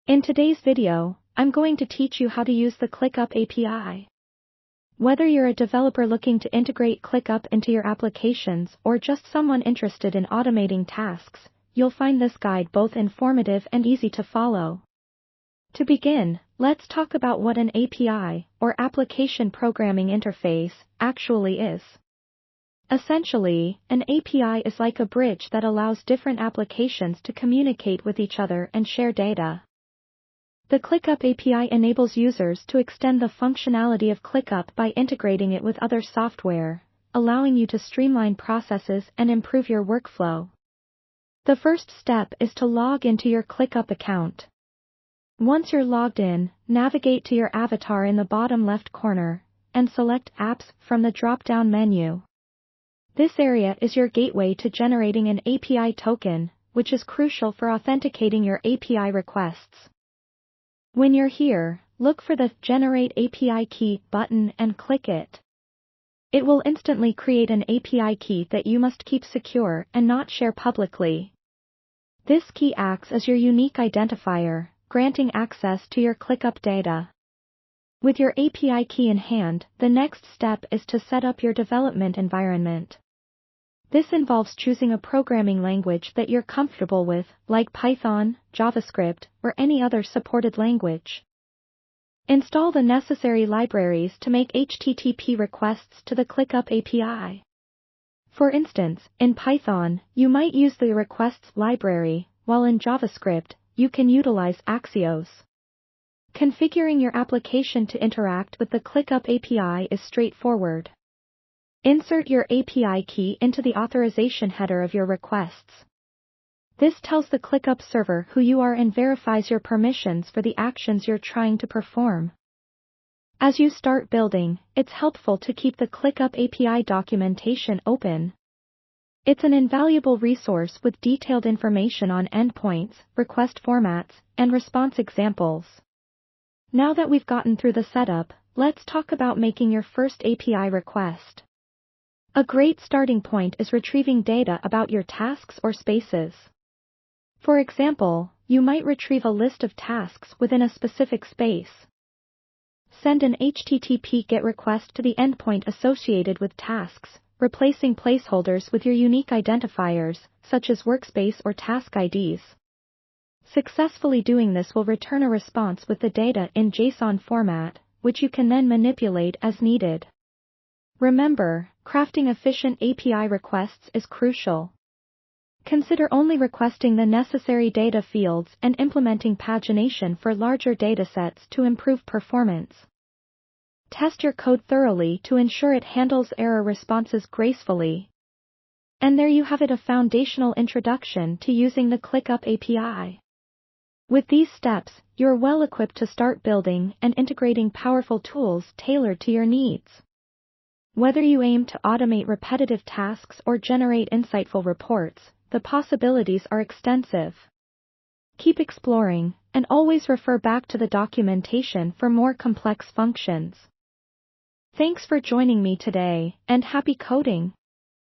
In today's video, I'm going to teach you how to use the Clickup API. Whether you're a developer looking to integrate Clickup into your applications or just someone interested in automating tasks, you'll find this guide both informative and easy to follow. To begin, let's talk about what an API, or Application Programming Interface, actually is. Essentially, an API is like a bridge that allows different applications to communicate with each other and share data. The Clickup API enables users to extend the functionality of Clickup by integrating it with other software, allowing you to streamline processes and improve your workflow. The first step is to log into your Clickup account. Once you're logged in, navigate to your avatar in the bottom left corner, and select Apps from the drop-down menu. This area is your gateway to generating an API token, which is crucial for authenticating your API requests. When you're here, look for the Generate API Key button and click it. It will instantly create an API key that you must keep secure and not share publicly. This key acts as your unique identifier, granting access to your Clickup data. With your API key in hand, the next step is to set up your development environment. This involves choosing a programming language that you're comfortable with, like Python, JavaScript, or any other supported language. Install the necessary libraries to make HTTP requests to the Clickup API. For instance, in Python, you might use the requests library, while in JavaScript, you can utilize Axios. Configuring your application to interact with the Clickup API is straightforward. Insert your API key into the authorization header of your requests. This tells the Clickup server who you are and verifies your permissions for the actions you're trying to perform. As you start building, it's helpful to keep the Clickup API documentation open. It's an invaluable resource with detailed information on endpoints, request formats, and response examples. Now that we've gotten through the setup, let's talk about making your first API request. A great starting point is retrieving data about your tasks or spaces. For example, you might retrieve a list of tasks within a specific space. Send an HTTP GET request to the endpoint associated with tasks, replacing placeholders with your unique identifiers, such as workspace or task IDs. Successfully doing this will return a response with the data in JSON format, which you can then manipulate as needed. Remember, crafting efficient API requests is crucial. Consider only requesting the necessary data fields and implementing pagination for larger datasets to improve performance. Test your code thoroughly to ensure it handles error responses gracefully. And there you have it, a foundational introduction to using the Clickup API. With these steps, you're well equipped to start building and integrating powerful tools tailored to your needs. Whether you aim to automate repetitive tasks or generate insightful reports, the possibilities are extensive. Keep exploring, and always refer back to the documentation for more complex functions. Thanks for joining me today, and happy coding!